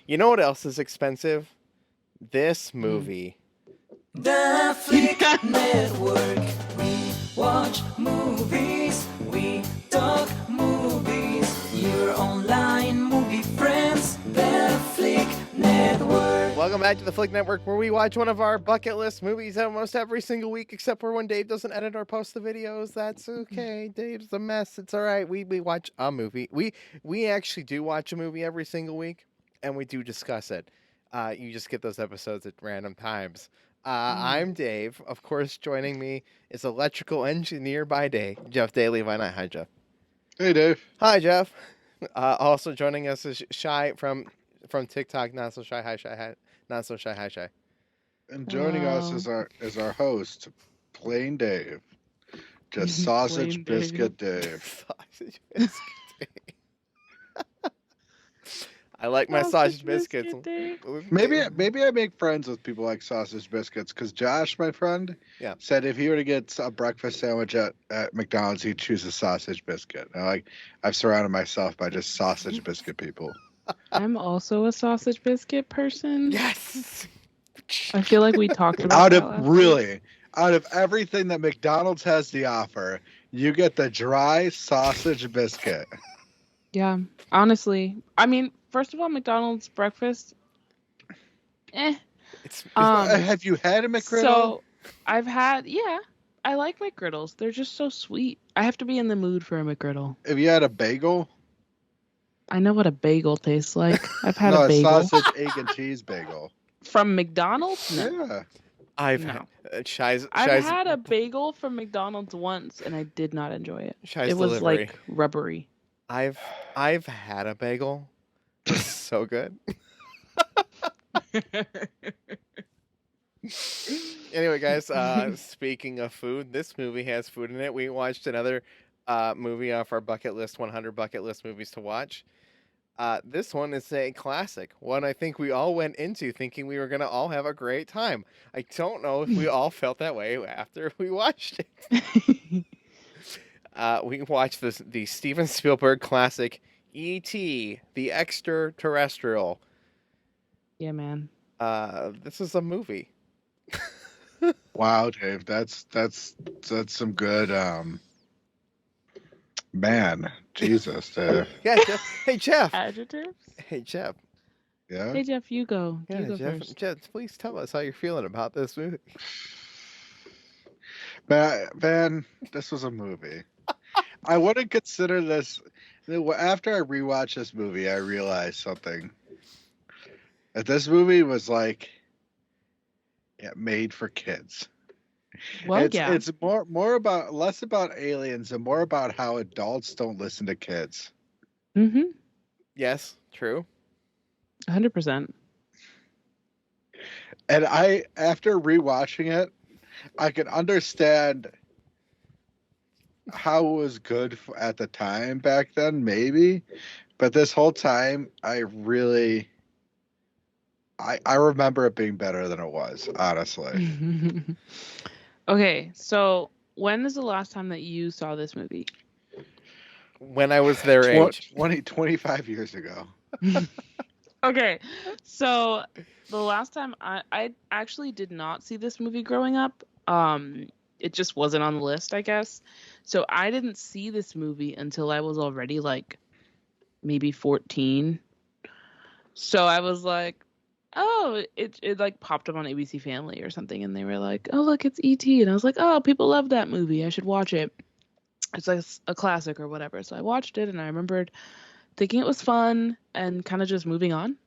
You know what else is expensive? This Mm. movie. The Flick Network. We watch movies. We talk movies. Your online movie friends. The Flick Network. Welcome back to the Flick Network, where we watch one of our bucket list movies almost every single week, except for when Dave doesn't edit or post the videos. That's okay. Dave's a mess. It's all right. We watch a movie. We actually do watch a movie every single week, and we do discuss it. You just get those episodes at random times. I'm Dave. Of course, joining me is electrical engineer by day, Jeff Daly. Why not? Hi, Jeff. Hey, Dave. Hi, Jeff. Also joining us is Shy from TikTok. Not so shy. Hi, Shy. Hi. Not so shy. Hi, Shy. And joining us Hello. is our host, Plain Dave. Just sausage Plain biscuit Dave. Sausage biscuit. I like my sausage biscuits. Dave. Maybe I make friends with people like sausage biscuits because Josh, my friend, Yeah. said if he were to get a breakfast sandwich at McDonald's, he'd choose a sausage biscuit. And I've surrounded myself by just sausage biscuit people. I'm also a sausage biscuit person. Yes. I feel like we talked about that last week. Out of everything that McDonald's has to offer, you get the dry sausage biscuit. Yeah, honestly. I mean, first of all, McDonald's breakfast, It's Have you had a McGriddle? So I've had, yeah, I like McGriddles. They're just so sweet. I have to be in the mood for a McGriddle. Have you had a bagel? I know what a bagel tastes like. I've had No, a bagel. sausage, egg, and cheese bagel. From McDonald's? No. Yeah. I've No. Shy's I've had a bagel from McDonald's once, and I did not enjoy it. Shy's It was delivery. like rubbery. I've had a bagel. It's so good. Anyway, guys, speaking of food, this movie has food in it. We watched another movie off our bucket list, 100 bucket list movies to watch. This one is a classic, one I think we all went into thinking we were going to all have a great time. I don't know if we all felt that way after we watched it. We watched the Steven Spielberg classic E.T., the Extra-Terrestrial. Yeah, man. This is a movie. Wow, Dave, that's some good man. Jesus, Dave. Yeah, Jeff. Hey, Jeff. Adjectives? Hey, Jeff. Yeah. Hey, Jeff, you go. Yeah, You go Jeff. first. Jeff, please tell us how you're feeling about this movie. Man, this was a movie. I wouldn't consider this. After I rewatched this movie, I realized something. That this movie was like made for kids. Well, It's less about aliens and more about how adults don't listen to kids. Mm-hmm. Yes, true. 100%. And after rewatching it, I can understand how it was good at the time back then, maybe. But this whole time, I remember it being better than it was, honestly. Okay, so when is the last time that you saw this movie? When I was their age. 25 years ago. Okay, so the last time I actually did not see this movie growing up. It just wasn't on the list, I guess. So I didn't see this movie until I was already like maybe 14. So I was like, oh, it like popped up on ABC Family or something, and they were like, oh, look, it's E.T. And I was like, oh, people love that movie. I should watch it. It's like a classic or whatever. So I watched it, and I remembered thinking it was fun and kind of just moving on.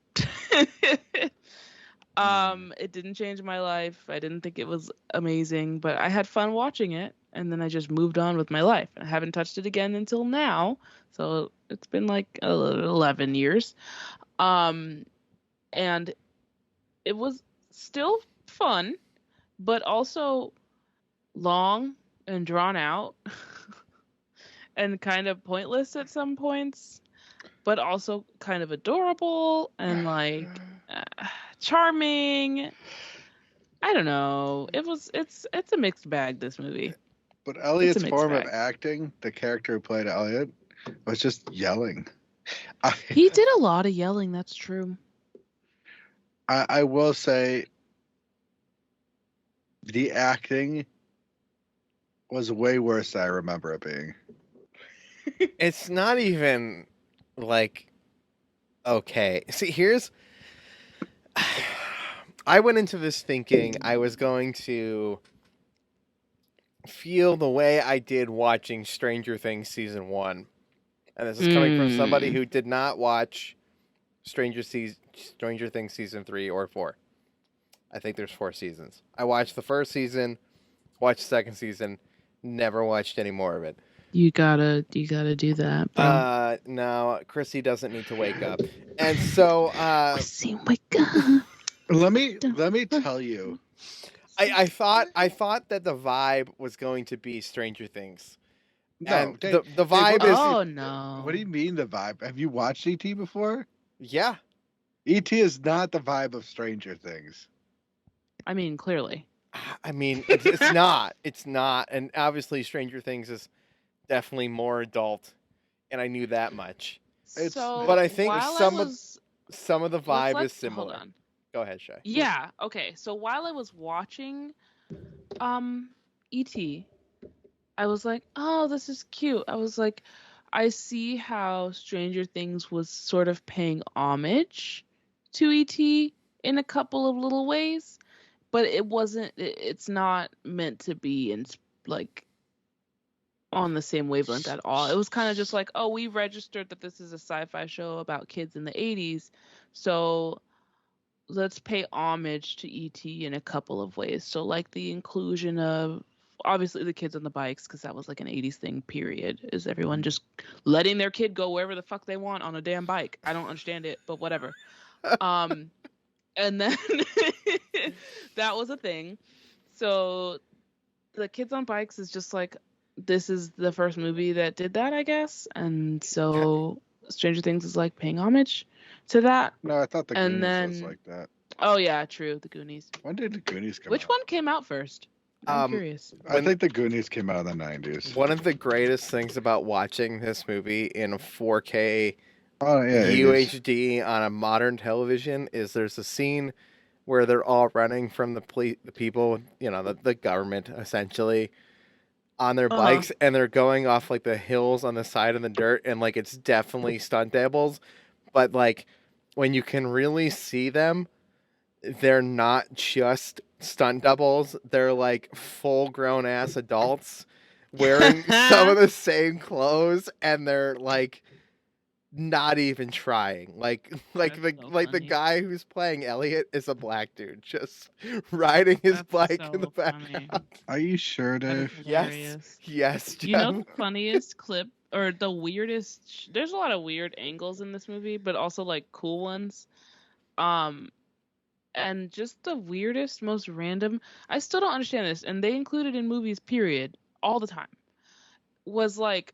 It didn't change my life. I didn't think it was amazing, but I had fun watching it, and then I just moved on with my life. I haven't touched it again until now. So it's been like 11 years. And it was still fun, but also long and drawn out and kind of pointless at some points, but also kind of adorable and like charming. I don't know. It's a mixed bag, this movie. But Elliot's mixed form of bag. acting, the character who played Elliot, was just yelling. He did a lot of yelling, that's true. I will say the acting was way worse than I remember it being. It's not even like okay. See, here's I went into this thinking I was going to feel the way I did watching Stranger Things season 1. And this is coming from somebody who did not watch Stranger Things season 3 or 4. I think there's 4 seasons. I watched the first season, watched the second season, never watched any more of it. You gotta do that, bro. No, Chrissy doesn't need to wake up. And so Chrissy, wake up. Let me tell you. I thought that the vibe was going to be Stranger Things. No, And Dave, the vibe is Oh no. What do you mean the vibe? Have you watched ET before? yeah. ET is not the vibe of Stranger Things. I mean, clearly. I mean, it's not. It's not. And obviously Stranger Things is definitely more adult, and I knew that much. So, But I think while some I of was, some of the vibe is let's- similar. Hold on. Go ahead, Shay. Yeah. Okay. So while I was watching, E.T., I was like, oh, this is cute. I was like, I see how Stranger Things was sort of paying homage to E.T. in a couple of little ways, but it wasn't. It's not meant to be in like on the same wavelength at all. It was kind of just like, oh, we registered that this is a sci-fi show about kids in the 80s, so let's pay homage to ET in a couple of ways. So like the inclusion of obviously the kids on the bikes, because that was like an 80s thing, period. Is everyone just letting their kid go wherever the fuck they want on a damn bike? I don't understand it, but whatever. And then that was a thing. So the kids on bikes is just like, this is the first movie that did that, I guess. And so Stranger Things is like paying homage to that. No, I thought the And Goonies was then- like that. Oh yeah, true. The Goonies. When did the Goonies come Which out? one came out first? I'm curious. I think the Goonies came out in the 90s. One of the greatest things about watching this movie in 4K Oh, yeah. it is. UHD on a modern television is there's a scene where they're all running from the people, the government essentially, on their Uh-huh. bikes, and they're going off like the hills on the side of the dirt, and like it's definitely stunt doubles, but like when you can really see them, they're not just stunt doubles, they're like full grown ass adults wearing some of the same clothes, and they're like not even trying. Like That's the so like the funny. guy who's playing Elliot is a black dude just riding his That's bike so in the funny. background. Are you sure, That is Dave? Yes. hilarious. Yes, Jeff. You know the funniest clip or the weirdest? There's a lot of weird angles in this movie, but also like cool ones. And just the weirdest, most random. I still don't understand this, and they include it in movies, period, all the time. Was like,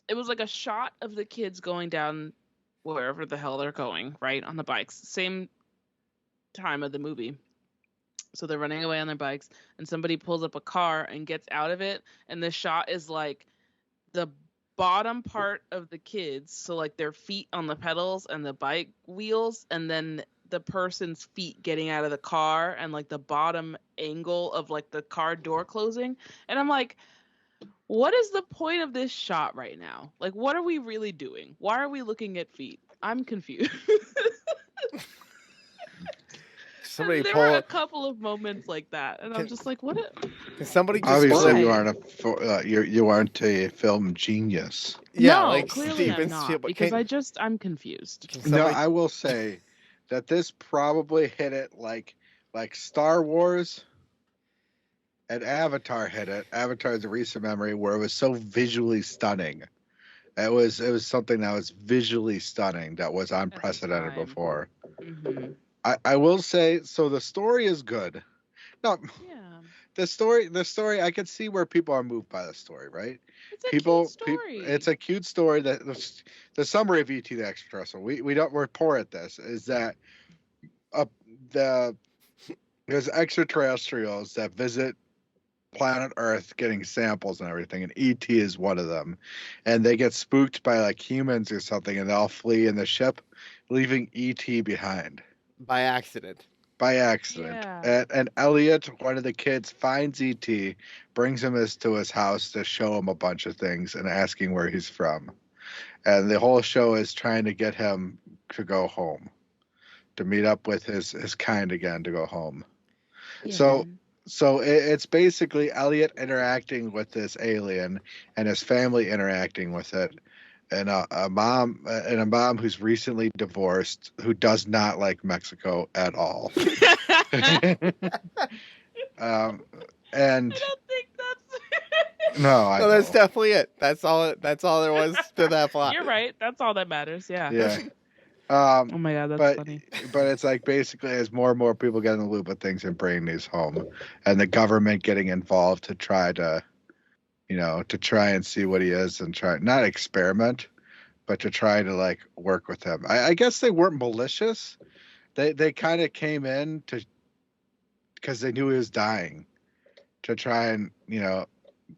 it was like a shot of the kids going down wherever the hell they're going, right, on the bikes. Same time of the movie. So they're running away on their bikes, and somebody pulls up a car and gets out of it, and the shot is like the bottom part of the kids, so like their feet on the pedals and the bike wheels, and then the person's feet getting out of the car, and like the bottom angle of like the car door closing. And I'm like, what is the point of this shot right now? Like, what are we really doing? Why are we looking at feet? I'm confused. Somebody there pull were a up. couple of moments like that, and I'm just like, what? Can somebody just Obviously, Why? you aren't a film genius. Yeah, No, like clearly Steven I'm not, Spielberg. because I'm confused. Can No, somebody- I will say that this probably hit it like Star Wars and Avatar hit it. Avatar is a recent memory where it was so visually stunning. It was something that was visually stunning that was unprecedented time. before. Hmm. I will say, so the story is good. No, Yeah, the story I could see where people are moved by the story, right? it's a People, cute story. it's a cute story. That the summary of ET the Extra-Terrestrial. We don't report at this is that there's extraterrestrials that visit planet Earth getting samples and everything, and ET is one of them, and they get spooked by like humans or something, and they all flee in the ship, leaving ET behind. by accident. by accident. Yeah. And Elliot, one of the kids, finds ET, brings him to his house to show him a bunch of things and asking where he's from. And the whole show is trying to get him to go home, to meet up with his kind again, to go home. So man. it's basically Elliot interacting with this alien and his family interacting with it, and a mom who's recently divorced who does not like Mexico at all. um, and I don't think that's. no, I No, that's know. definitely it. That's all. That's all there was to that plot. You're right. That's all that matters. Yeah. Yeah. Oh my god, that's but funny. but it's like basically as more and more people get in the loop of things and bringing these home, and the government getting involved to try to, to try and see what he is and try not experiment, but to try to like work with him. I guess they weren't malicious. They kind of came in to because they knew he was dying, to try and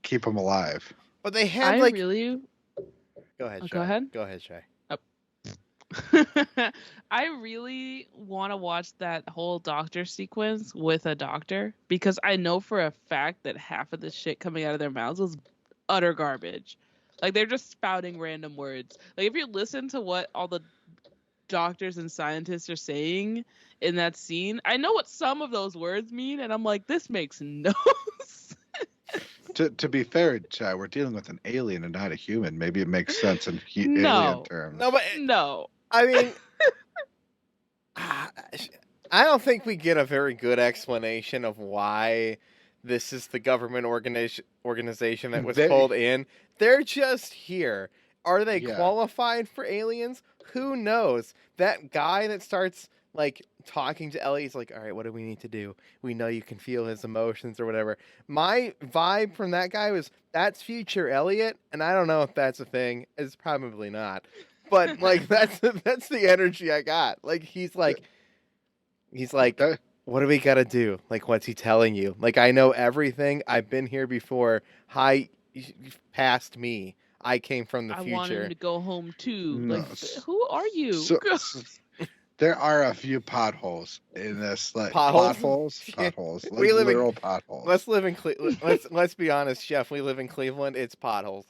keep him alive. But they had I like. really. Go ahead. Oh, Shay. go ahead. Go ahead, Shay. I really want to watch that whole doctor sequence with a doctor because I know for a fact that half of the shit coming out of their mouths was utter garbage. Like they're just spouting random words. Like if you listen to what all the doctors and scientists are saying in that scene, I know what some of those words mean, and I'm like, this makes no sense. To be fair, Chai, we're dealing with an alien and not a human. Maybe it makes sense in No. alien terms. No, but No. I mean, I don't think we get a very good explanation of why this is the government organization that was pulled in. They're just here. Are they qualified for aliens? Who knows? That guy that starts like talking to Ellie, he's like, all right, what do we need to do? We know you can feel his emotions or whatever. My vibe from that guy was, that's future Elliot, and I don't know if that's a thing. It's probably not. But like that's the energy I got. Like he's like, what do we gotta do? Like what's he telling you? Like I know everything. I've been here before. Hi, past me. I came from the future. I want him to go home too. No. Like who are you? So, there are a few potholes in this, like potholes. Potholes. Like, We live literal in potholes. Let's live in Cleveland. Let's be honest, Jeff. We live in Cleveland. It's potholes.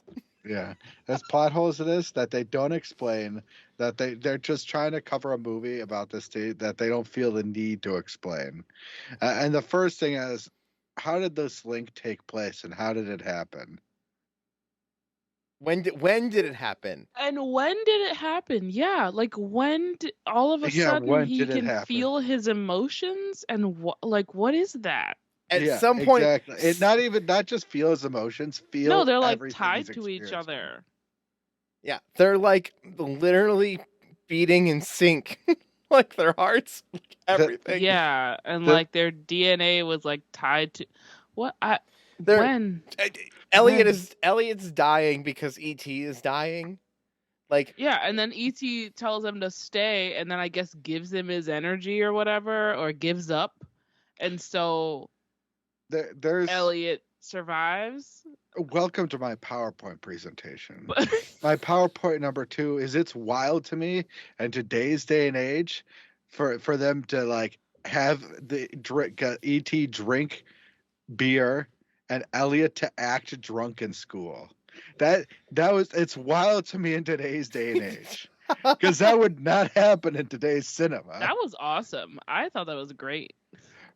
Yeah, there's potholes in this that they don't explain. That they're just trying to cover a movie about this state that they don't feel the need to explain. And the first thing is, how did this link take place and how did it happen? When did it happen? And when did it happen? Yeah, like when did, all of a sudden he can feel his emotions and what is that? At some point, exactly. It not just feel his emotions, feel no, they're like everything tied he's to each other. Yeah, they're like literally beating in sync, like their hearts, like everything. Yeah, and like their DNA was like tied to what? When? Elliot's dying because ET is dying. Like yeah, and then ET tells him to stay, and then I guess gives him his energy or whatever, or gives up, and so there's Elliot survives. Welcome to my PowerPoint presentation. My PowerPoint number 2 is it's wild to me in today's day and age for them to like have the ET drink beer and Elliot to act drunk in school. It's wild to me in today's day and age. Because that would not happen in today's cinema. That was awesome. I thought that was great.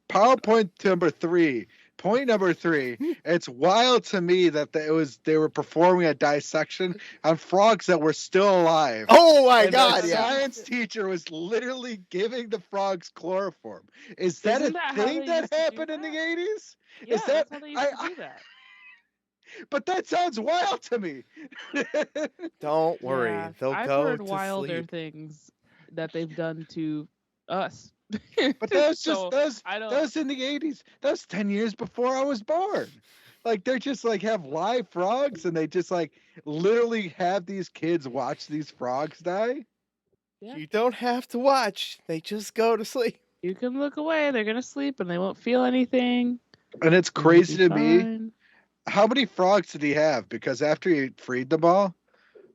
PowerPoint number 3. Point number 3. It's wild to me that they were performing a dissection on frogs that were still alive. Oh my God! The Yeah. science teacher was literally giving the frogs chloroform. Isn't that a thing that happened in the 80s? Yeah, Is that that's how they used to do that. But that sounds wild to me. Don't worry, Yeah, they'll I've go heard to wilder sleep. things that they've done to us. But that was So, that was in the 80s. That was 10 years before I was born. Like they're just like have live frogs and they just like literally have these kids watch these frogs die. Yeah. You don't have to watch. They just go to sleep. You can look away. They're gonna sleep and they won't feel anything. And it's They'll crazy be to me. fine. How many frogs did he have? Because after he freed them all,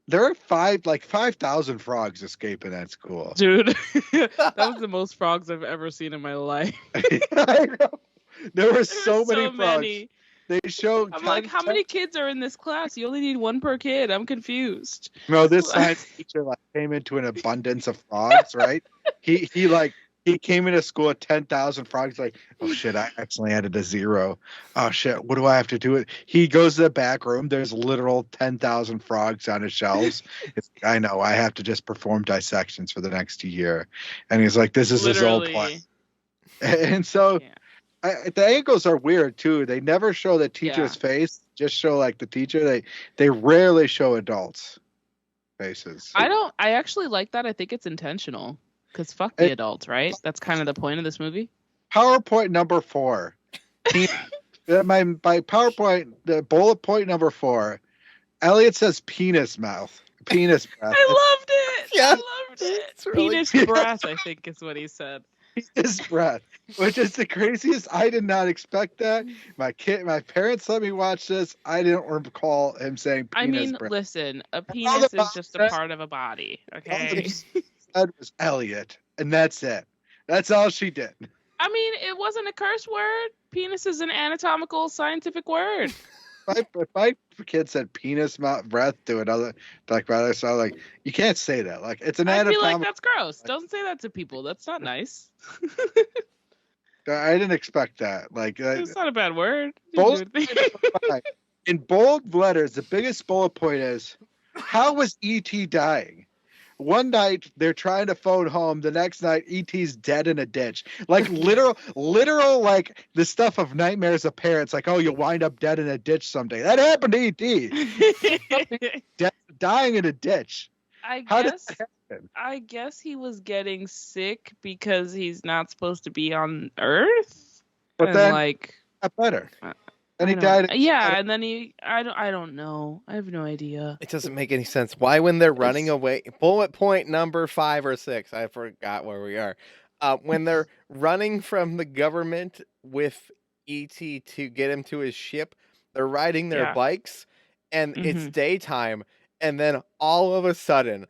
there are 5,000 frogs escaping at school. Dude, that was the most frogs I've ever seen in my life. I know. There were so There many were frogs. They show. I'm like, how many kids are in this class? You only need one per kid. I'm confused. No, this science teacher came into an abundance of frogs, right? He came into school at 10,000 frogs. Like, oh shit, I accidentally added a zero. Oh shit, what do I have to do? He goes to the back room. There's literal 10,000 frogs on his shelves. I know. I have to just perform dissections for the next year. And he's like, this is his old plan. And so. Yeah. The angles are weird too. They never show the teacher's face; just show like the teacher. They rarely show adults' faces. I actually like that. I think it's intentional because fuck the adults, right? That's kind of the point of this movie. PowerPoint number 4. My PowerPoint, the bullet point number 4. Elliot says penis mouth, penis breath. I loved it. Yeah. I loved it. Really Penis breath, I think is what he said. Penis breath, which is the craziest. I did not expect that. My parents let me watch this. I didn't recall him saying penis breath. Listen, a penis is just a part of a body, okay? All that was Elliot, and that's it. That's all she did. I mean, it wasn't a curse word. Penis is an anatomical, scientific word. If my kid said penis mouth breath to another brother, so like you can't say that. Like it's an I'd be anatomical. like, that's gross. Don't say that to people. That's not nice. I didn't expect that. Like It's not a bad word. In bold letters, the biggest bullet point is, how was E.T. dying? One night they're trying to phone home. The next night, E.T.'s dead in a ditch. Like literal, like the stuff of nightmares of parents. Like, oh, you'll wind up dead in a ditch someday. That happened to E.T. Dying in a ditch. I guess he was getting sick because he's not supposed to be on Earth. But and then, like, better. And he died. And then I don't know. I have no idea. It doesn't make any sense. Why, when they're running away, bullet point number 5 or 6, I forgot where we are. When they're running from the government with E.T. to get him to his ship, they're riding their bikes, and it's daytime, and then all of a sudden,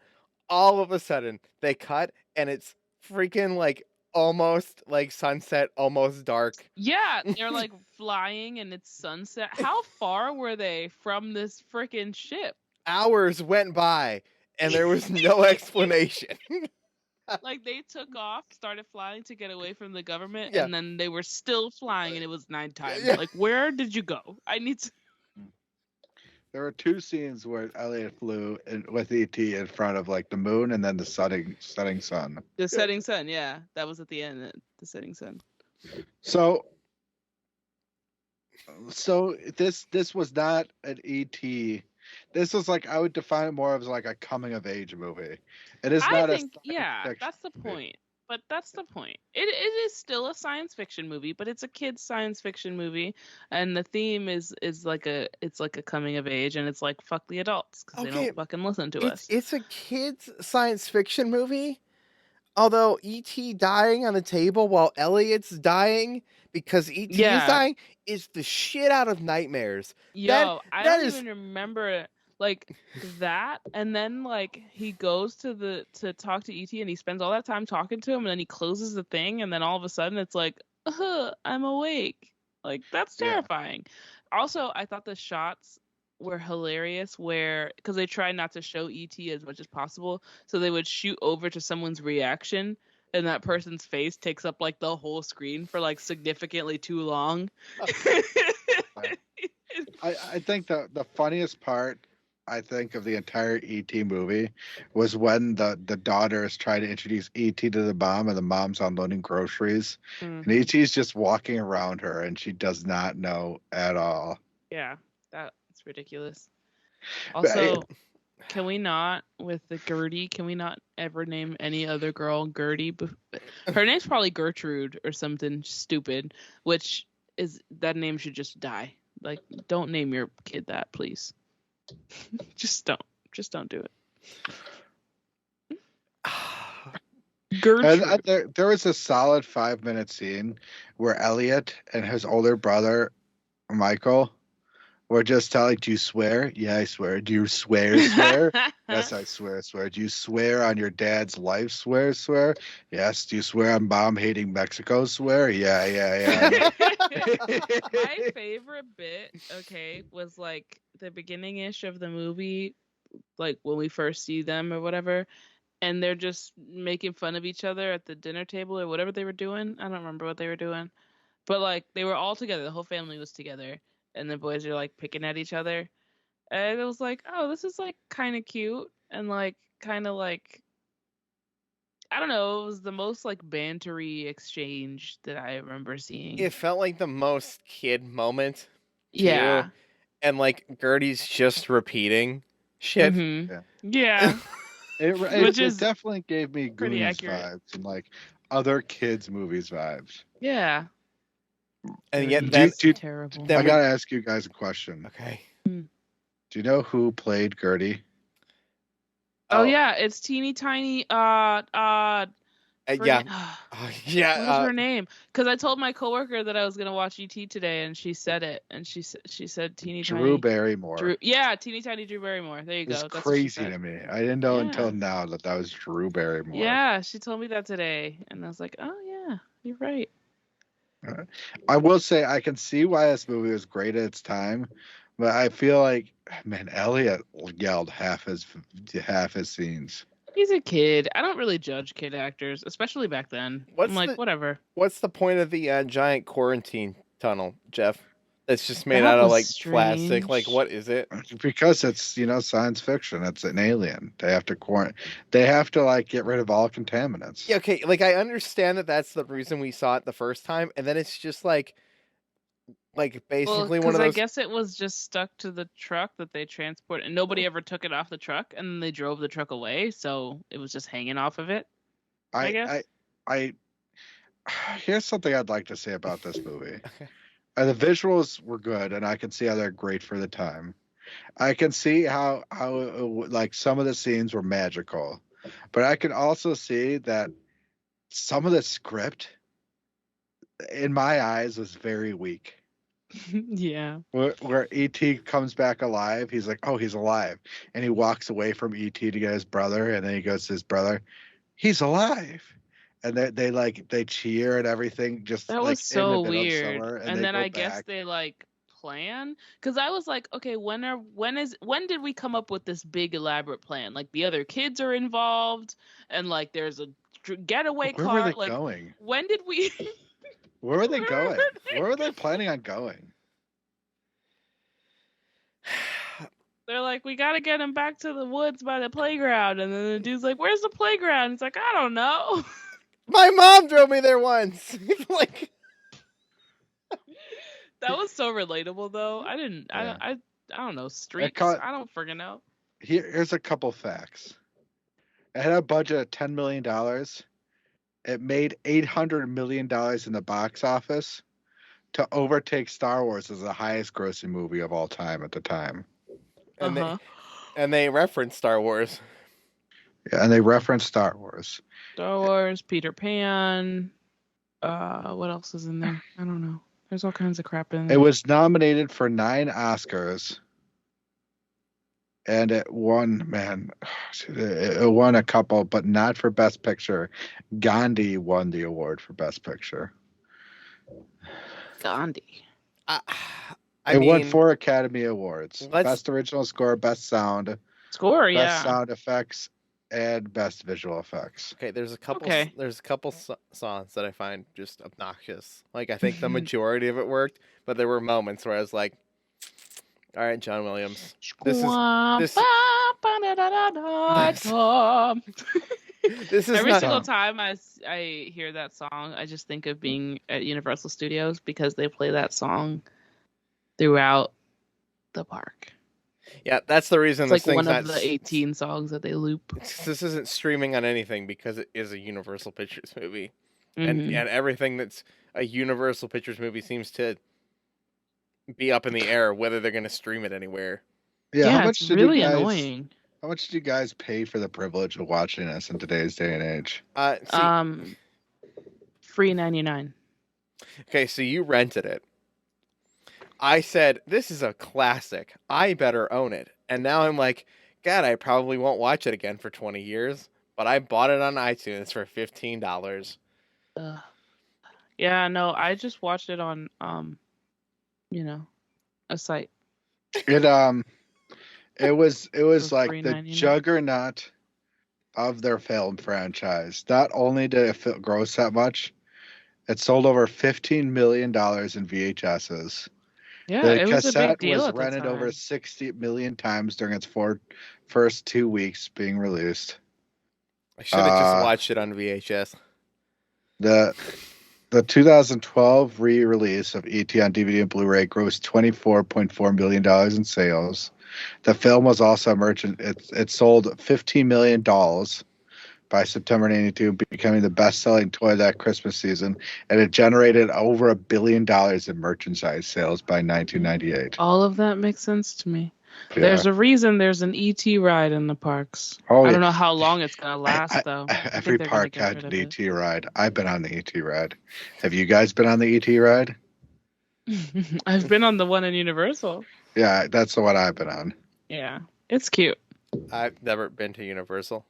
they cut, and it's freaking like almost like sunset, almost dark. Yeah, they're like flying and it's sunset. How far were they from this freaking ship? Hours went by and there was no explanation. Like they took off, started flying to get away from the government, and then they were still flying and it was nighttime. Yeah. Like, where did you go? I need to. There were 2 scenes where Elliot flew with E.T. in front of like the moon and then the setting sun. The setting sun, yeah. That was at the end, the setting sun. So this was not an E.T. This was like, I would define it more as like a coming of age movie. It is not that's the point. But that's the point. It is still a science fiction movie, but it's a kid's science fiction movie, and the theme is like a coming of age, and it's like fuck the adults because they don't fucking listen to us. It's a kid's science fiction movie, although E.T. dying on the table while Elliot's dying because E.T. is dying is the shit out of nightmares. Yo, I don't even remember it. Like that, and then like he goes to talk to E.T. and he spends all that time talking to him, and then he closes the thing, and then all of a sudden it's like, I'm awake. Like that's terrifying. Also, I thought the shots were hilarious because they tried not to show E.T. as much as possible, so they would shoot over to someone's reaction, and that person's face takes up like the whole screen for like significantly too long. I think the funniest part, I think, of the entire E.T. movie was when the daughters try to introduce E.T. to the mom and the mom's unloading groceries. And E.T.'s just walking around her and she does not know at all. Yeah, that's ridiculous. Also, can we not, with the Gertie, can we not ever name any other girl Gertie? Her name's probably Gertrude or something stupid, which is, that name should just die. Like, don't name your kid that, please. Just don't do it. Gertrude. There was a solid 5-minute scene where Elliot and his older brother Michael Or just telling, do you swear? Yeah, I swear. Do you swear, swear? Yes, I swear, swear. Do you swear on your dad's life, swear, swear? Yes. Do you swear on bomb hating Mexico, swear? Yeah, yeah, My yeah. favorite bit, okay, was like the beginning-ish of the movie, like when we first see them or whatever, and they're just making fun of each other at the dinner table or whatever they were doing. I don't remember what they were doing. But like they were all together, the whole family was together, and the boys are like picking at each other. And it was like, oh, this is like kind of cute and like kind of like I don't know, it was the most like bantery exchange that I remember seeing. It felt like the most kid moment too, Yeah. and like Gertie's just repeating shit. Mhm. Yeah. Yeah. Which It is definitely gave me pretty Goonies accurate. vibes and like other kids' movies vibes. Yeah. And yet Gertie's then- Do you- terrible. then I we- gotta ask you guys a question. Okay. Do you know who played Gertie? Oh yeah, it's teeny tiny yeah. What Yeah. was her name? Because I told my coworker that I was gonna watch ET today, and she said it, and she said teeny Drew tiny Barrymore. yeah, teeny tiny Drew Barrymore. There you It's go. That's what she crazy said. to me. I didn't know Yeah. until now that was Drew Barrymore. Yeah, she told me that today, and I was like, oh yeah, you're right. I will say I can see why this movie was great at its time, but I feel like, man, Elliot yelled half his scenes. He's a kid. I don't really judge kid actors, especially back then. What's I'm like, the- whatever. What's the point of the giant quarantine tunnel, Jeff? It's just made That out of was like plastic. Like, strange. what is it? Because it's science fiction. It's an alien. They have to They have to like get rid of all contaminants. Yeah, okay. Like, I understand that that's the reason we saw it the first time, and then it's just like Well, basically one because of I those. guess it was just stuck to the truck that they transport, and nobody ever took it off the truck, and then they drove the truck away, so it was just hanging off of it. I guess. I here's something I'd like to say about this movie. Okay. The visuals were good, and I can see how they're great for the time. I can see how like some of the scenes were magical, but I can also see that some of the script, in my eyes, was very weak. Yeah. Where ET comes back alive, he's like, "Oh, he's alive," and he walks away from ET to get his brother, and then he goes to his brother, "He's alive." And they cheer and everything, just That like was so in the middle weird. of summer, And they then go I guess back. they like plan, because I was like, okay, when did we come up with this big elaborate plan? Like the other kids are involved, and like there's a getaway Where car. were they Like going? when did we? Where were they Where going? were they Where were they planning on going? They're like, we gotta get him back to the woods by the playground, and then the dude's like, where's the playground? He's like, I don't know. My mom drove me there once. Like, That was so relatable though. I didn't. Yeah. I don't know streets. caught- I don't friggin' know. Here's a couple facts. It had a budget of $10 million. It made $800 million in the box office to overtake Star Wars as the highest grossing movie of all time at the time. and they reference Star Wars. Yeah, and they referenced Star Wars. Star Wars, Peter Pan. What else is in there? I don't know. There's all kinds of crap in It there. was nominated for 9 Oscars. And it won, it won a couple, but not for Best Picture. Gandhi won the award for Best Picture. Gandhi. It won 4 Academy Awards. let's- Best Original Score, Best Sound, Score, Best yeah. Sound Effects, and Best Visual Effects. Okay, there's a couple. Okay. There's a couple songs that I find just obnoxious. Like, I think the majority of it worked, but there were moments where I was like, "All right, John Williams, this is this is Every not." single time I hear that song, I just think of being at Universal Studios because they play that song throughout the park. Yeah, that's the reason It's this like thing's one of not. the 18 songs that they loop. This isn't streaming on anything because it is a Universal Pictures movie, Mhm. and everything that's a Universal Pictures movie seems to be up in the air whether they're going to stream it anywhere. Yeah, how much it's did really you guys, annoying. How much did you guys pay for the privilege of watching this in today's day and age? Free 99. Okay, so you rented it. I said, this is a classic. I better own it. And now I'm like, God, I probably won't watch it again for 20 years. But I bought it on iTunes for $15. Ugh. Yeah, no, I just watched it on you know, a site It it was for like free the 99. juggernaut of their film franchise. Not only did it gross that much, it sold over $15 million in VHSs. Yeah, The it was a big cassette deal was at the rented over time. 60 million times during its first 2 weeks being released. I should have just Uh, watched it on VHS. the the 2012 re-release of E.T. on DVD and Blu-ray grossed $24.4 million in sales. The film was also a merchant. It sold $15 million by September 92, becoming the best-selling toy that Christmas season, and it generated over $1 billion in merchandise sales by 1998. All of that makes sense to me. Yeah. There's a reason there's an ET ride in the parks. Oh, I yeah. don't know how long it's gonna last though. I Every think they're gonna park get had rid an of it. ET ride. I've been on the ET ride. Have you guys been on the ET ride? I've been on the one in Universal. Yeah, that's the one I've been on. Yeah, it's cute. I've never been to Universal.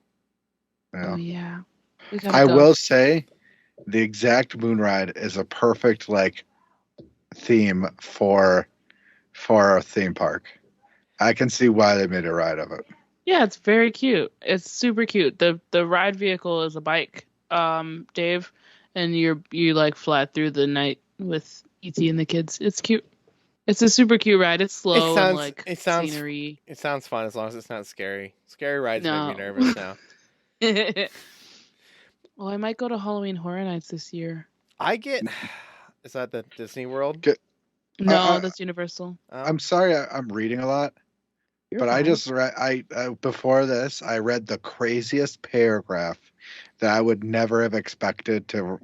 Yeah. Oh yeah, we gotta I go. will say the exact moon ride is a perfect like theme for a theme park. I can see why they made a ride of it. Yeah, it's very cute. It's super cute. The ride vehicle is a bike, Dave, and you like fly through the night with E.T. and the kids. It's cute. It's a super cute ride. It's slow and like scenery. It sounds fun as long as it's not scary. Scary rides make No. me nervous now. Well, I might go to Halloween Horror Nights this year. Is that the Disney World? No, that's Universal. Oh. I'm sorry, I'm reading a lot, You're but I fine. just read. Before this, I read the craziest paragraph that I would never have expected to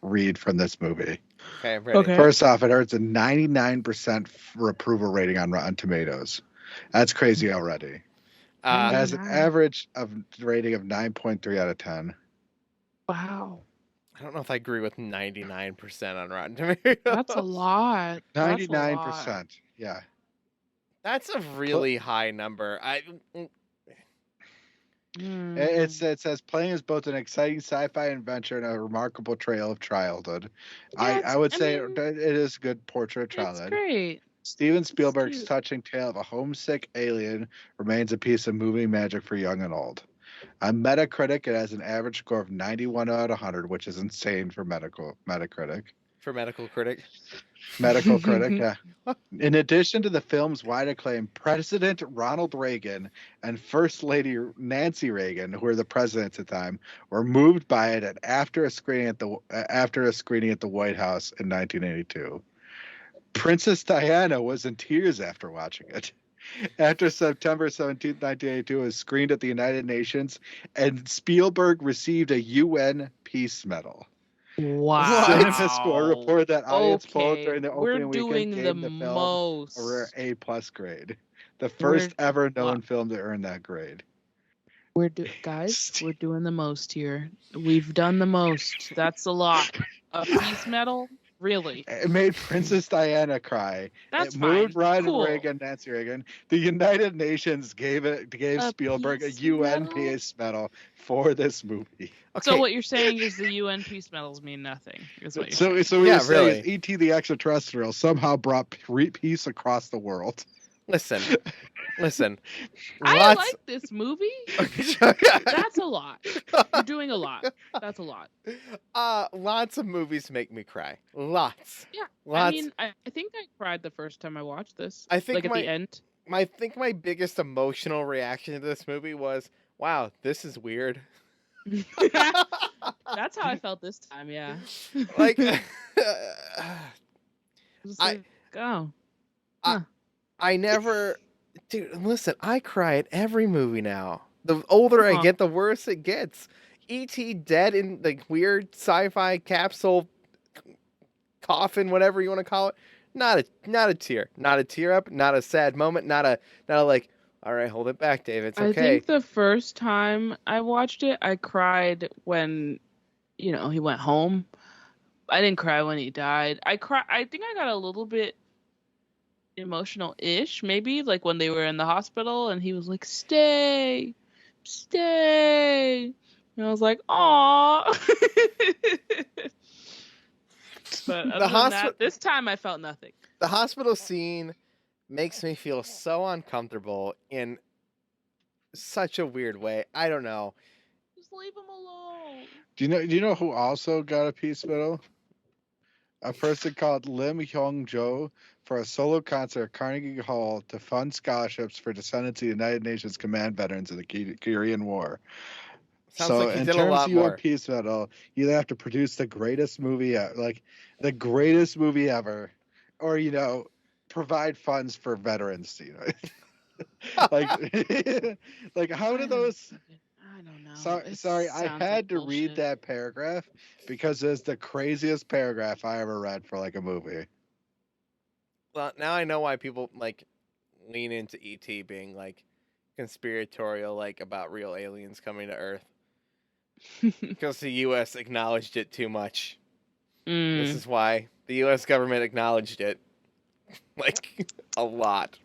read from this movie. Okay, I'm ready. Okay. First off, it earns a 99% approval rating on Rotten Tomatoes. That's crazy already. It has an 99. average rating of 9.3 out of 10. Wow. I don't know if I agree with 99% on Rotten Tomatoes. That's a lot. That's a 99%. lot. Yeah. That's a really high number. It says playing is both an exciting sci-fi adventure and a remarkable trail of childhood. Yeah, I would say mean, it is a good portrait of it's childhood. great. Steven Spielberg's cute. touching tale of a homesick alien remains a piece of movie magic for young and old. On Metacritic, it has an average score of 91 out of 100, which is insane for Metacritic. For medical critic. Medical critic, yeah. In addition to the film's wide acclaim, President Ronald Reagan and First Lady Nancy Reagan, who were the presidents at the time, were moved by it after a screening at the White House in 1982. Princess Diana was in tears after watching it. After September 17, 1982, it was screened at the United Nations, and Spielberg received a UN Peace Medal. Wow. CinemaScore reported that audience polls Okay, during the we're opening doing weekend the gave the film most. a rare A+ grade. The first ever known wow. film to earn that grade. Guys, we're doing the most here. We've done the most. That's a lot. A peace medal? Really? It made Princess Diana cry. That's It moved fine. Ronald Cool. Reagan, Nancy Reagan. The United Nations gave Spielberg a peace UN medal? Peace Medal for this movie. Okay. So what you're saying is the UN peace medals mean nothing. Is what you're saying. So what Yeah, you're saying really. is E.T. the Extra-Terrestrial somehow brought peace across the world. Listen. I like this movie. That's a lot. You're doing a lot. That's a lot. Lots of movies make me cry. Lots. Yeah. Lots. I mean, I think I cried the first time I watched this. I think like at the end. I think my biggest emotional reaction to this movie was, wow, this is weird. That's how I felt this time. Yeah. Like, Just like, oh. I never, dude, listen, I cry at every movie now. The older I Huh. get, the worse it gets. E.T. dead in like weird sci-fi capsule coffin, whatever you want to call it. Not a tear. Not a tear up, not a sad moment, not a like, all right, hold it back, Dave. It's okay. I think the first time I watched it, I cried when, he went home. I didn't cry when he died. I think I got a little bit emotional-ish, maybe, like when they were in the hospital and he was like, "Stay, stay," and I was like, "Aw." But The other than hospital that, this time I felt nothing. the hospital scene makes me feel so uncomfortable in such a weird way. I don't know. Just leave him alone. Do you know who also got a peace medal? A person called Lim Hyung Jo for a solo concert at Carnegie Hall to fund scholarships for descendants of the United Nations Command veterans of the Korean War. Sounds So like he in did a terms lot of you a more. peace medal, you either have to produce the greatest movie, like the greatest movie ever, or provide funds for veterans. Like, like how do those? I don't know. Sorry, I Sounds like had to read bullshit. that paragraph because it's the craziest paragraph I ever read for like a movie. Well, now I know why people like lean into ET being like conspiratorial, like about real aliens coming to Earth, because the U.S. acknowledged it too much. This is why the U.S. government acknowledged it, like a lot.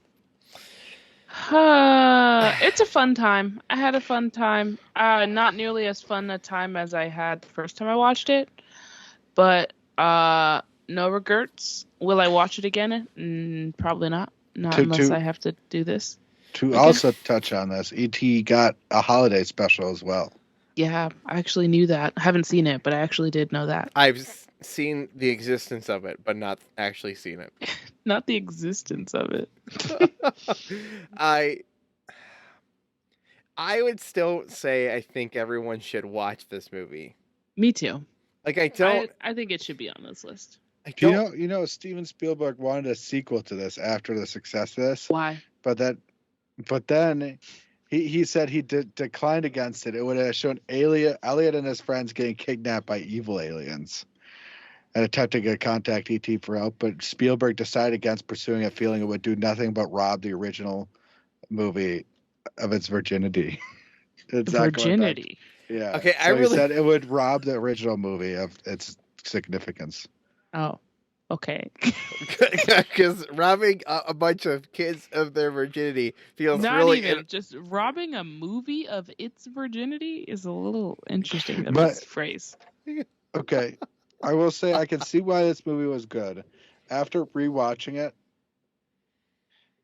It's a fun time. I had a fun time. Not nearly as fun a time as I had the first time I watched it, but no regrets. Will I watch it again? Probably not. Not To unless I to have to do this. to Okay. also touch on this, ET got a holiday special as well. Yeah, I actually knew that. I haven't seen it, but I actually did know that. I've seen the existence of it, but not actually seen it. Not the existence of it. I would still say I think everyone should watch this movie. Me too. Like I think it should be on this list. don't. You know, Steven Spielberg wanted a sequel to this after the success of this, Why? but then he said he declined against it. It would have shown Elliot and his friends getting kidnapped by evil aliens and attempting to contact ET for help, but Spielberg decided against pursuing it, feeling it would do nothing but rob the original movie of its virginity. It's not going back. Virginity. Yeah. Okay, So he said it would rob the original movie of its significance. Oh, okay. Because robbing a bunch of kids of their virginity feels Not really. even just robbing a movie of its virginity is a little interesting of But- this phrase. Okay. I will say I can see why this movie was good. After rewatching it,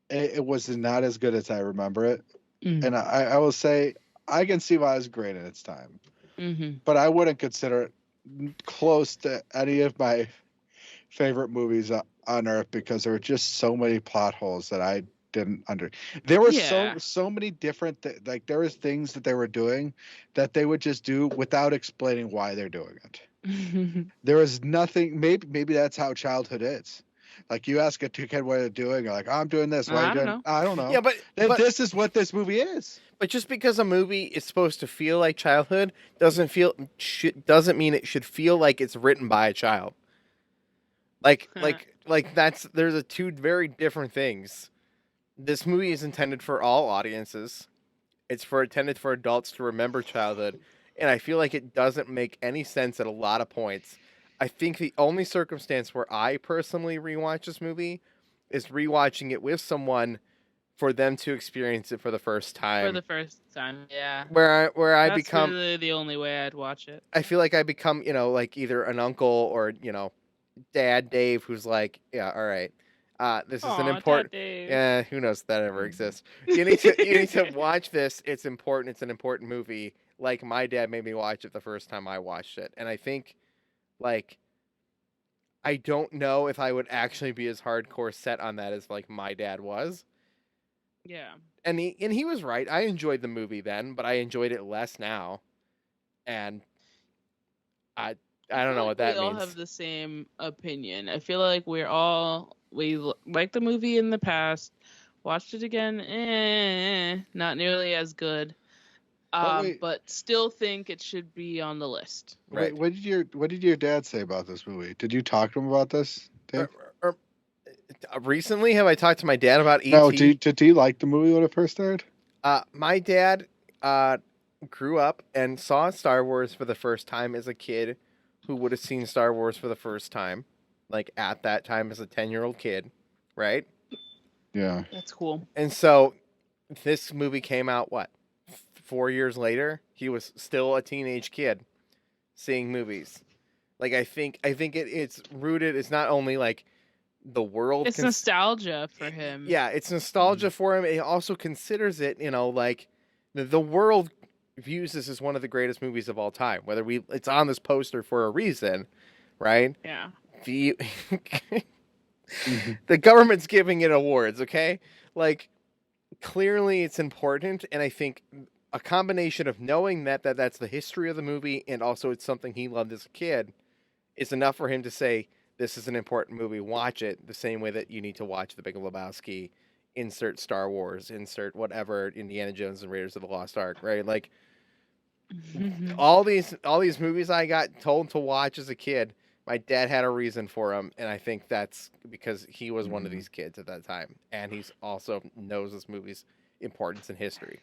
it was not as good as I remember it. Mm. And I will say I can see why it was great in its time. Mm-hmm. But I wouldn't consider it close to any of my favorite movies on earth because there were just so many plot holes that I didn't there were so many different like there was things that they were doing that they would just do without explaining why they're doing it. There was nothing. Maybe that's how childhood is. Like you ask a kid what they're doing, you're like, I'm doing this. Why are you doing? know. I don't know. Yeah, but This is what this movie is. But just because a movie is supposed to feel like childhood doesn't mean it should feel like it's written by a child. Like there's two very different things. This movie is intended for all audiences. It's intended for adults to remember childhood, and I feel like it doesn't make any sense at a lot of points. I think the only circumstance where I personally rewatch this movie is rewatching it with someone for them to experience it for the first time. For the first time, yeah. Where I That's become really the only way I'd watch it. I feel like I become, like either an uncle or, Dad Dave who's like, yeah, all right. This is an important. Dad Dave. Yeah, who knows if that ever exists. You need to watch this. It's important. It's an important movie. Like my dad made me watch it the first time I watched it, and I think, like, I don't know if I would actually be as hardcore set on that as like my dad was. Yeah. And he was right. I enjoyed the movie then, but I enjoyed it less now, and I don't know what that means. We all have the same opinion. I feel like we liked the movie in the past, watched it again, not nearly as good. But still think it should be on the list. Right. What did your dad say about this movie? Did you talk to him about this, Dave? Recently, have I talked to my dad about E.T.? No, did he like the movie when it first started? My dad grew up and saw Star Wars for the first time as a kid who would have seen Star Wars for the first time, like at that time as a 10-year-old kid, right? Yeah. That's cool. And so this movie came out, what, 4 years later? He was still a teenage kid seeing movies. Like, I think it's rooted. It's not only like the world. It's nostalgia for him. Yeah, it's nostalgia for him. He also considers it, like the world views this as one of the greatest movies of all time. Whether it's on this poster for a reason, right? Yeah. The the government's giving it awards, okay? Like, clearly it's important, and I think a combination of knowing that's the history of the movie, and also it's something he loved as a kid, is enough for him to say, this is an important movie, watch it, the same way that you need to watch The Big Lebowski, insert Star Wars, insert whatever, Indiana Jones and Raiders of the Lost Ark, right? Like, all these movies I got told to watch as a kid, my dad had a reason for them, and I think that's because he was one of these kids at that time, and he's also knows this movie's importance in history.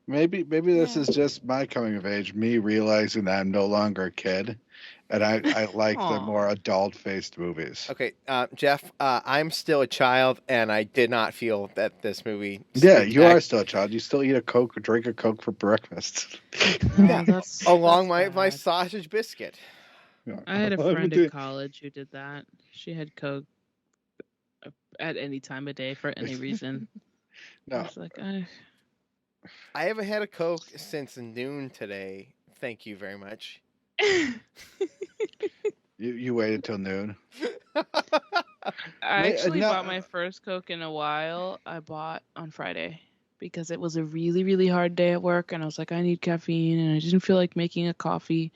Maybe this is just my coming of age, me realizing that I'm no longer a kid, and I like the more adult-faced movies. Okay, Jeff, I'm still a child, and I did not feel that this movie... Yeah, you are still a child. You still eat a Coke or drink a Coke for breakfast. Yeah, along that's my bad. sausage biscuit. Yeah. I had a friend in college who did that. She had Coke at any time of day for any reason. No. I was like, I haven't had a Coke since noon today. Thank you very much. You waited till noon. I actually no. bought my first Coke in a while. I bought on Friday because it was a really, really hard day at work, and I was like, I need caffeine, and I didn't feel like making a coffee,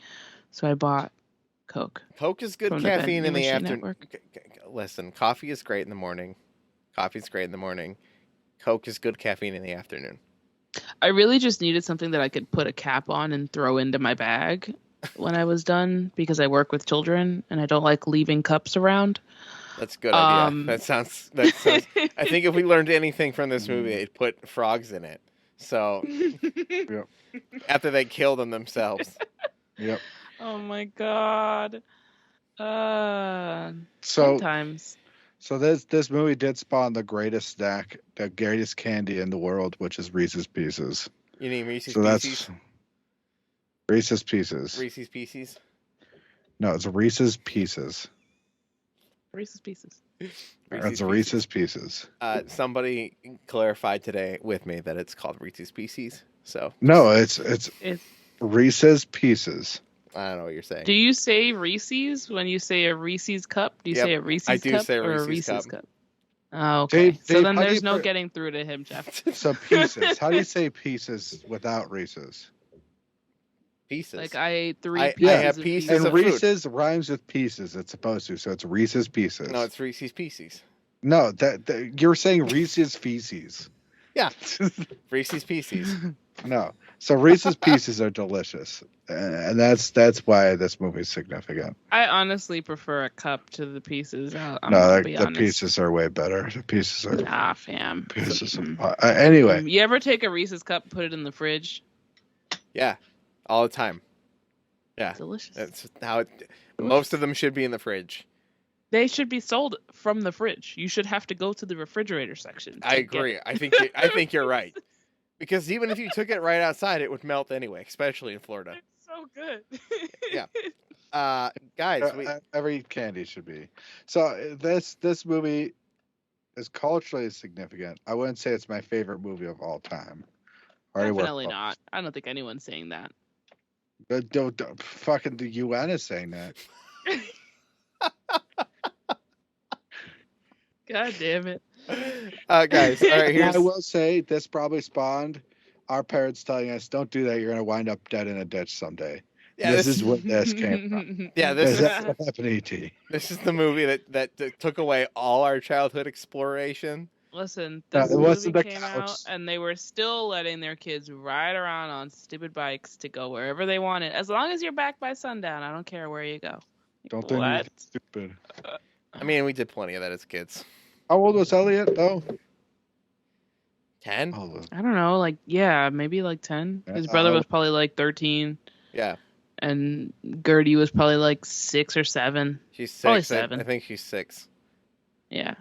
so I bought Coke. Coke is good From the caffeine in vending the machine afternoon. at work. Listen, coffee is great in the morning. Coffee's great in the morning. Coke is good caffeine in the afternoon. I really just needed something that I could put a cap on and throw into my bag when I was done because I work with children and I don't like leaving cups around. That's a good idea. That sounds. I think if we learned anything from this movie, it put frogs in it. So Yep. after they kill them themselves. Yep. Oh my god. So Sometimes. So this movie did spawn the greatest snack, the greatest candy in the world, which is Reese's Pieces. You need Reese's So Pieces? that's Reese's Pieces. Reese's Pieces? No, it's a Reese's Pieces. Reese's Pieces. It's a Reese's Pieces. Somebody clarified today with me that it's called Reese's Pieces. So No, it's Reese's Pieces. I don't know what you're saying. Do you say Reese's when you say a Reese's cup? Do you Yep, say a Reese's I do cup say a or a Reese's Reese's cup. cup? Oh, okay. So Dave, then how do there's you no put- getting through to him, Jeff. So Pieces. How do you say Pieces without Reese's? Pieces. Like I ate three I pieces. have of pieces And of food. Reese's rhymes with pieces. It's supposed to. So it's Reese's Pieces. No, it's Reese's Pieces. No, that you're saying Reese's Feces. Yeah. Reese's Pieces. No. So Reese's Pieces are delicious, and that's why this movie is significant. I honestly prefer a cup to the pieces. I'm No, gonna be the honest. pieces are way better. The pieces are Nah, fam. pieces. Anyway, You ever take a Reese's cup, put it in the fridge? Yeah. All the time. Yeah. Delicious. That's how most of them should be in the fridge. They should be sold from the fridge. You should have to go to the refrigerator section. I to get agree. it. I think you're right. Because even if you took it right outside, it would melt anyway, especially in Florida. It's so good. Yeah. Guys, every candy should be. So this movie is culturally significant. I wouldn't say it's my favorite movie of all time. Definitely not. I don't think anyone's saying that. Fucking the UN is saying that. God damn it. guys, all right, I will say this probably spawned our parents telling us, "Don't do that. You're gonna wind up dead in a ditch someday." Yeah, this is what this came from. Yeah, That's what happened to E.T. This is the movie that took away all our childhood exploration. Listen, No, this it wasn't movie the came couch. out, and they were still letting their kids ride around on stupid bikes to go wherever they wanted. As long as you're back by sundown, I don't care where you go. Don't do What? anything stupid. I mean, we did plenty of that as kids. How old was Elliot though? 10? Oh, I don't know, maybe 10. His brother was probably 13, Yeah. and Gertie was probably 6 or 7. She's 6. Probably I 7. think she's 6. Yeah.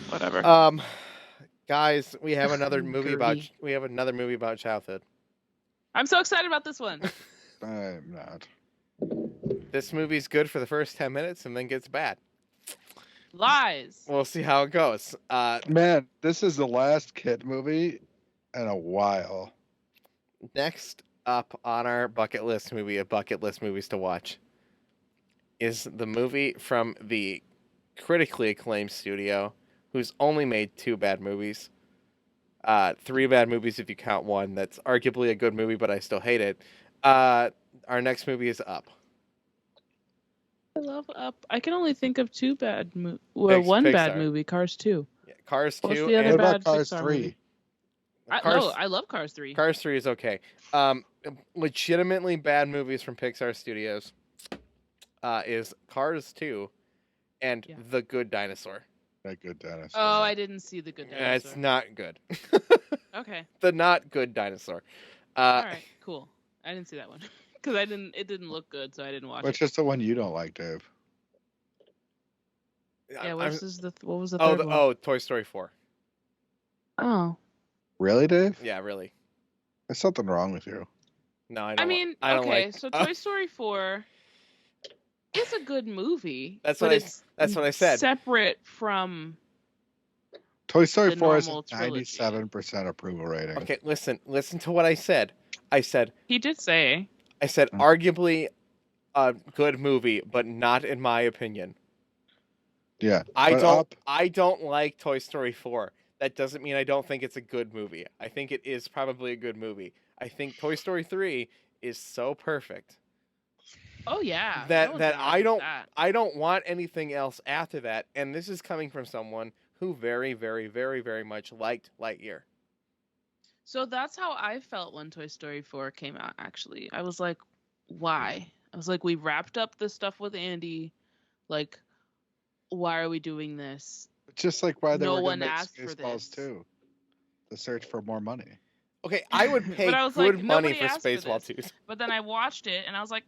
Whatever. Guys, we have another movie about Gertie. childhood. I'm so excited about this one. I'm not. This movie's good for the first 10 minutes and then gets bad. Lies. We'll see how it goes. Man, this is the last kid movie in a while. Next up on our bucket list movie of bucket list movies to watch is the movie from the critically acclaimed studio who's only made 2 bad movies. 3 bad movies if you count one that's arguably a good movie, but I still hate it. Our next movie is Up. I love Up. I can only think of 2 bad one bad Pixar. movie, Cars 2. Yeah, Cars 2. What's the other and What about bad Cars Pixar 3? movie? Cars, I love Cars 3. Cars 3 is okay. Legitimately bad movies from Pixar Studios is Cars 2 and Yeah. The Good Dinosaur. That good dinosaur. Oh, I didn't see The Good Dinosaur. It's not good. Okay. The Not Good Dinosaur. All right. Cool. I didn't see that one because it didn't look good, so I didn't watch Which it. is the one you don't like, Dave? Yeah. What was the third one? Oh, Toy Story 4. Oh. Really, Dave? Yeah, really. There's something wrong with you. No, I I don't. mean, I don't okay, like. so Toy Story 4 is a good movie. That's but what I said. Separate from Toy Story the 4 is a normal trilogy. 97% approval rating. Okay, listen to what I said. I said He did say. arguably a good movie, but not in my opinion. Yeah. I but don't Up, I don't like Toy Story 4. That doesn't mean I don't think it's a good movie. I think it is probably a good movie. I think Toy Story 3 is so perfect Oh yeah. that no one's that gonna I argue don't with that. I don't want anything else after that. And this is coming from someone who very, very, very, very much liked Lightyear. So that's how I felt when Toy Story 4 came out, actually. I was like, why? I was like, we wrapped up the stuff with Andy. Like, why are we doing this? just like why they No were one going to make asked for Spaceballs this. too. The search for more money. Okay, I would pay But I was good like, money nobody for asked for Spaceball this. 2. But then I watched it and I was like,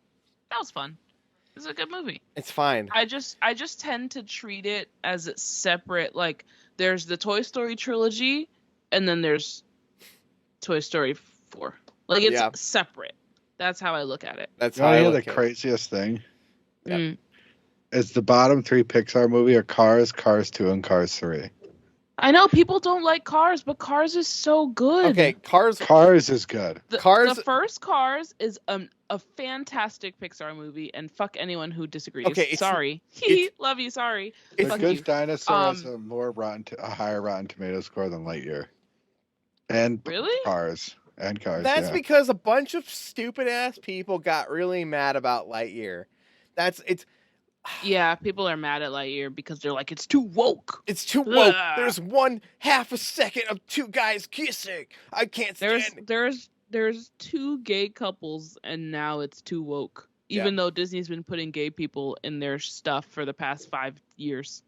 that was fun. This is a good movie. It's fine. I just tend to treat it as a separate, like, there's the Toy Story trilogy and then there's Toy Story 4. Like, it's Yeah. separate. That's how I look at it. That's You how want I to hear look the at it. craziest thing? Yep. Mm. Is the bottom 3 Pixar movie are Cars, Cars 2, and Cars 3. I know people don't like Cars, but Cars is so good. Okay, Cars Cars is good. Cars- The first Cars is a fantastic Pixar movie, and fuck anyone who disagrees. Okay, it's- sorry. it's- Love you, sorry. It's- The Fuck Good you. Dinosaur has a higher Rotten Tomato score than Lightyear. And Really? Cars. And Cars, That's yeah. because a bunch of stupid ass people got really mad about Lightyear. It's Yeah, people are mad at Lightyear because they're like, it's too woke. it's too woke. Ugh. There's 1/2 a second of 2 guys kissing. I can't stand. There's 2 gay couples, and now it's too woke. Even though Disney's been putting gay people in their stuff for the past 5 years,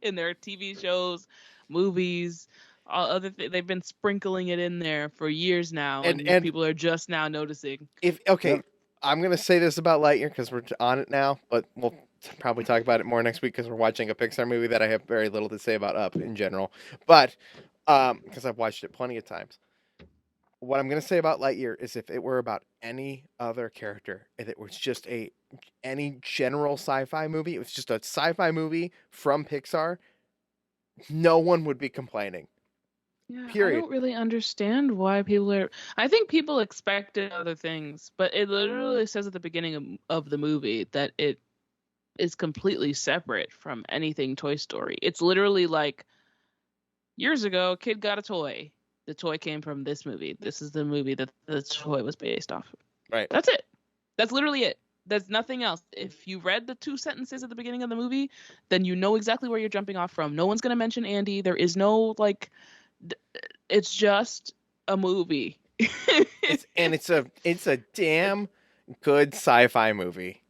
in their TV shows, movies, all other they've been sprinkling it in there for years now, and people are just now noticing. Yep. I'm gonna say this about Lightyear because we're on it now, but we'll probably talk about it more next week because we're watching a Pixar movie that I have very little to say about Up in general. But because I've watched it plenty of times. What I'm gonna say about Lightyear is if it were about any other character, if it was just any general sci-fi movie, it was just a sci-fi movie from Pixar, no one would be complaining. Yeah, Period. I don't really understand why people are. I think people expected other things, but it literally says at the beginning of the movie that it is completely separate from anything Toy Story. It's literally like years ago, a kid got a toy. The toy came from this movie. This is the movie that the toy was based off of. Right. That's it. That's literally it. There's nothing else. If you read the 2 sentences at the beginning of the movie, then you know exactly where you're jumping off from. No one's gonna mention Andy. There is no like. It's just a movie. It's a damn good sci-fi movie.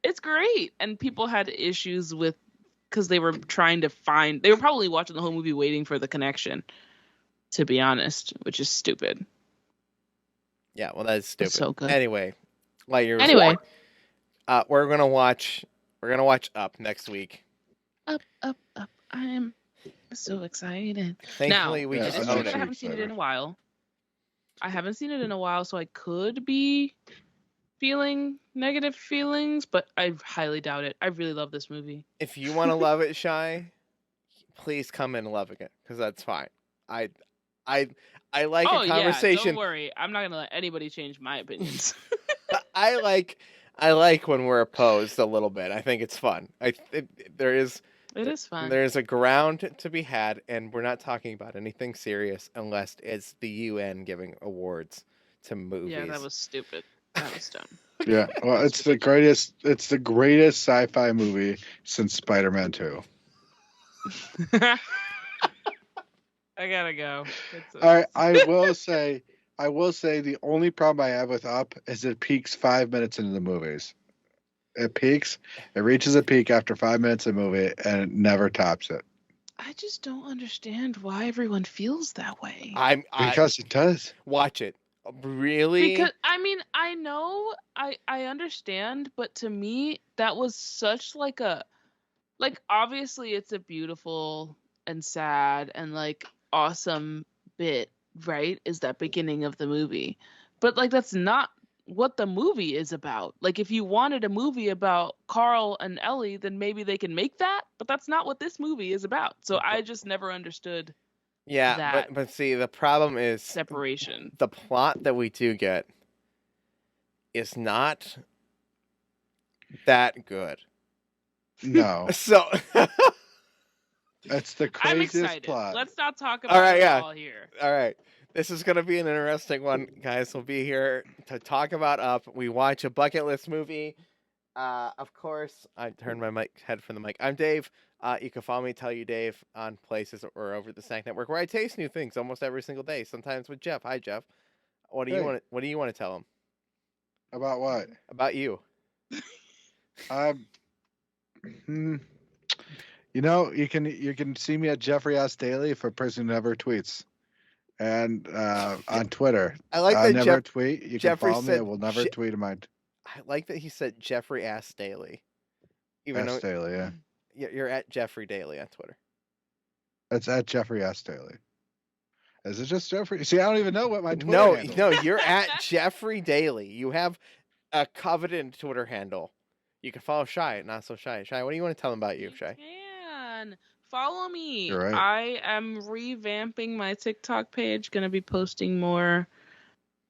It's great, and people had issues with because they were trying to find. They were probably watching the whole movie waiting for the connection. To be honest, which is stupid. Yeah, well, that's stupid. It's so good. Anyway, Lightyear. Anyway, we're gonna watch Up next week. up, up, up, I am so excited. Thankfully, Now, we Yeah, just I'm own I actually it. haven't seen it in excited. a while. I haven't seen it in a while, so I could be feeling negative feelings, but I highly doubt it. I really love this movie. If you want to love it, Shy, please come in loving it, because that's fine. I, I, I like a Oh yeah, don't conversation. worry. I'm not gonna let anybody change my opinions. I like when we're opposed a little bit. I think it's fun. There is It is fun. there's a ground to be had, and we're not talking about anything serious unless it's the UN giving awards to movies. Yeah, that was stupid. That was dumb. Yeah, well, it's the greatest. It's the greatest sci-fi movie since Spider-Man 2. I gotta go. I will say the only problem I have with Up is it peaks 5 minutes into the movies. It peaks. It reaches a peak after 5 minutes of the movie, and it never tops it. I just don't understand why everyone feels that way. I Because it does. watch it. Really? Because I mean, I know, I understand, but to me, that was such like obviously it's a beautiful and sad and like awesome bit, right? Is that beginning of the movie. But like that's not what the movie is about. Like if you wanted a movie about Carl and Ellie, then maybe they can make that, but that's not what this movie is about. So I just never understood Yeah, that but see, the problem is separation. the plot that we do get is not that good. No, So it's the I'm craziest excited. plot. Let's not talk about right, it yeah. all here. all right. This is going to be an interesting one, guys. We'll be here to talk about Up. We watch a bucket list movie. Of course, I turned my head from the mic. I'm Dave. You can follow me, Tell You Dave, on places or over the Snack Network, where I taste new things almost every single day. Sometimes with Jeff. Hi, Jeff. What do you Hey. want? What do you want to tell him About what? about you? You know, you can see me at Jeffrey S. Daily for a person who never tweets, and on Twitter. I like I that never tweet. You Jeffrey can follow me. I said will never Je- tweet in my I like that he said Jeffrey Ass Daily. Even S. though Daily. Yeah, you're at Jeffrey Daily on Twitter. it's at Jeffrey S. Daily. Is it just Jeffrey? See, I don't even know what my Twitter No, handle no, is. you're at Jeffrey Daily. You have a coveted Twitter handle. You can follow Shy, not so Shy. Shy, what do you want to tell him about you, Shy? Can follow me. You're right. I am revamping my TikTok page. Gonna be posting more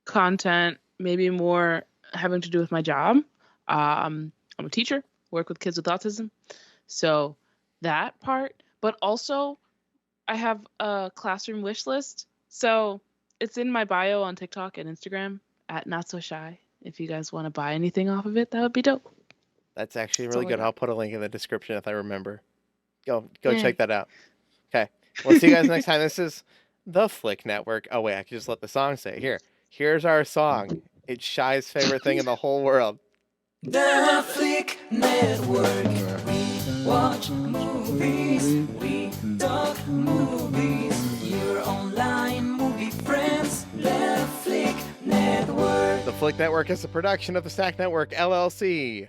content, maybe more having to do with my job. I'm a teacher, work with kids with autism, so that part. But also, I have a classroom wish list, so it's in my bio on TikTok and Instagram at Not So Shy. If you guys want to buy anything off of it, that would be dope. That's actually That's really all I good. got. I'll put a link in the description if I remember. Go Yeah. check that out. Okay. We'll see you guys next time. This is the Flick Network. Oh wait, I can just let the song say. Here's our song. It's Shy's favorite thing in the whole world. The Flick Network. We watch movies. We talk movies. Your online movie friends. The Flick Network. The Flick Network is a production of the Snack Network LLC.